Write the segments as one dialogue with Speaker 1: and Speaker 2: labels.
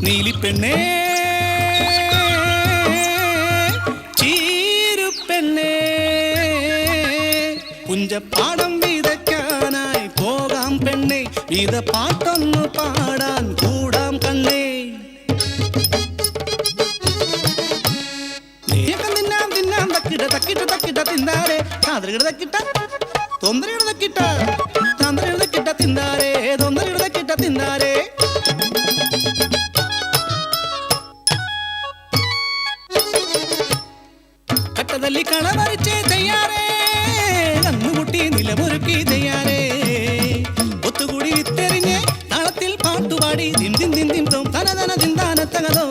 Speaker 1: നീലിപ്പെണ്ണേ ചീരുപ്പെണ്ണേ പുഞ്ചപ്പാടം വിതയ്ക്കാനായി പോകാം പെണ്ണേ വിത പാട്ടൊന്നു പാടാൻ കൂടാം കണ്ണേ തിന്നാം തിന്നാം തക്കിട്ട തക്കിട്ട തക്കിട്ട തിന്നാരേ താന്ത്രികട തക്കിട്ട തൊന്തരയുടെ തക്കിട്ട താന്ത്രികട തക്കിട്ട തിന്നാരേ തൊന്തരയുടെ തക്കിട്ട തിന്നാരേ കട്ടതല്ലി കളമറിച്ചേ തയ്യാറേ കന്നുകുട്ടി നിലമൊരുക്കി തയ്യാറേ ഒത്തുകൂടി വിത്തെറിഞ്ഞ് താളത്തിൽ പാട്ടുപാടി ദിൻ ദിൻ ദിൻ ദിൻ തോം തനതന ചിന്താനത്തകതോ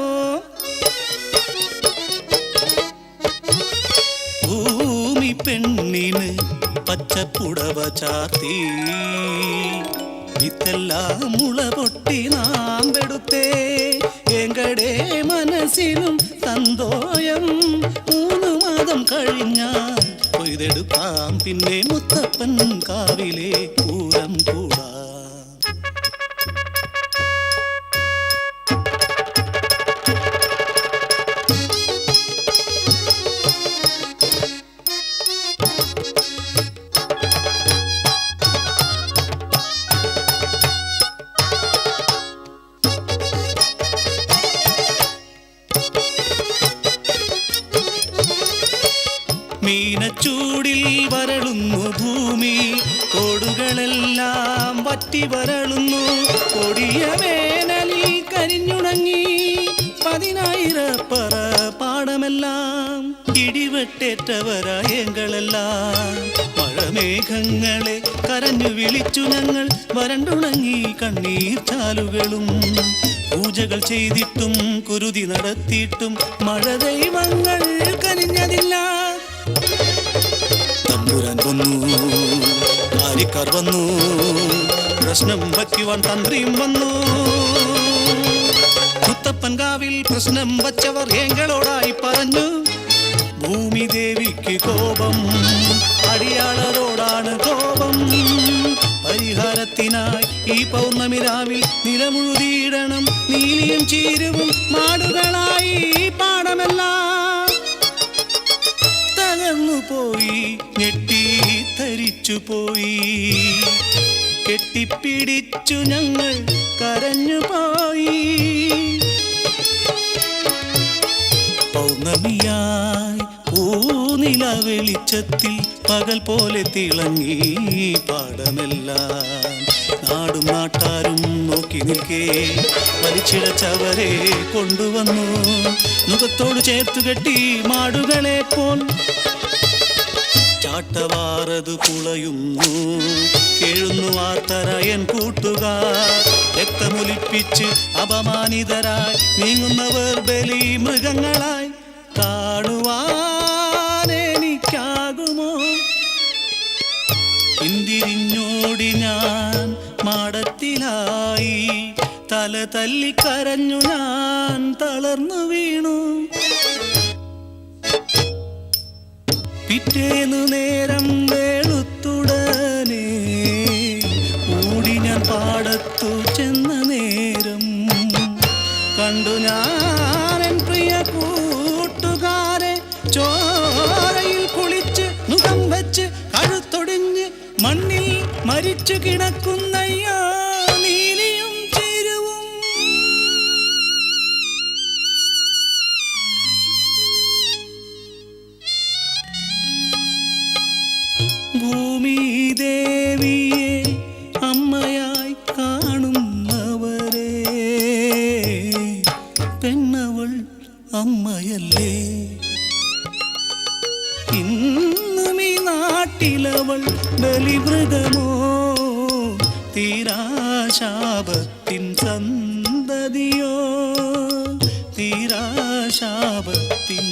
Speaker 1: ഭൂമി പെണ്ണിന് പച്ചപ്പുടവ ചാർത്തി വിത്തെല്ലാം മുള പൊട്ടി നാം പെടുത്തേ എങ്കടേ മനസ്സിലും സന്തോഷം 3 മാസം കഴിഞ്ഞാൽ കൊയ്തെടുക്കാം പിന്നെ മുത്തപ്പൻ കാവിലെ പൂരം കൂടാ മീനച്ചൂടിൽ വരളുന്നു ഭൂമി തോടുകളെല്ലാം വറ്റി വരളുന്നു കൊടിയ വേനലിൽ കരിഞ്ഞുണങ്ങി 10,000 പാടമെല്ലാം ഇടിവെട്ടേറ്റവരായങ്ങളെല്ലാം മഴമേഘങ്ങളെ കരഞ്ഞു വിളിച്ചു ഞങ്ങൾ വരണ്ടുണങ്ങി കണ്ണീർ ചാലുകളും പൂജകൾ ചെയ്തിട്ടും കുരുതി നടത്തിയിട്ടും മഴ ദൈവങ്ങൾ കനിഞ്ഞതില്ല തമ്പുരാൻ വന്നു ആരിക്കാർ വന്നു പ്രശ്നം വയ്ക്കുവാൻ തന്ത്രിയും വന്നു മുത്തപ്പൻ കാവിൽ പ്രശ്നം വച്ചവർ എങ്ങളോടായി പറഞ്ഞു ഭൂമി ദേവിക്ക് കോപം അടിയാളരോടാണ് കോപം പരിഹാരത്തിനായി ഈ പൗർണമി രാവിൽ നിലമുഴുതിയിടണം നീലിയും ചീരുവും മാടുകളായി പാടമെല്ലാം തകർന്നു പോയി ഞെട്ടി ധരിച്ചു പോയി കെട്ടിപ്പിടിച്ചു ഞങ്ങൾ കരഞ്ഞു പോയി പൗർണമിയായി പൂനില വെളിച്ചത്തിൽ പകൽ പോലെ തിളങ്ങി പാടമെല്ലാം നാടും നാട്ടാരും നോക്കി നിൽക്കേ വലിച്ചിഴച്ചവരെ കൊണ്ടുവന്നു മുഖത്തോട് ചേർത്തു കെട്ടി മാടുകളെ പോൽ ചാട്ടവാറത് കുളയുന്നു കേഴുന്നു വാർത്തരയൻ കൂട്ടുകാർ രക്തമൊലിപ്പിച്ച് അപമാനിതരായി നീങ്ങുന്നവർ ബലി മൃഗങ്ങളായി കാണുവാൻ എനിക്കാകുമോ പിന്തിരിഞ്ഞോടി ഞാൻ മാടത്തിലായി തല തല്ലിക്കരഞ്ഞു ഞാൻ തളർന്നു വീണു പിറ്റേന്നു നേരം വെളുത്തുടനെ കൂടി ഞാൻ പാടത്തു ചെന്ന നേരം കണ്ടു ഞാൻ എൻ പ്രിയ കൂട്ടുകാരെ ചോരയിൽ കുളിച്ച് മുഖം വെച്ച് കഴുത്തൊടിഞ്ഞ് മണ്ണിൽ മരിച്ചു കിടക്കുന്നയ്യോ നീലിയും ചീരുവും ഭൂമി ദേവിയെ അമ്മയായി കാണുന്നവരെ പെണ്ണവൾ അമ്മയല്ലേ ഇന്നും ഈ നാട്ടിലവൾ ബലിമൃഗമോ തീരാശാപത്തിൻ സന്തതിയോ തീരാശാപത്തിൻ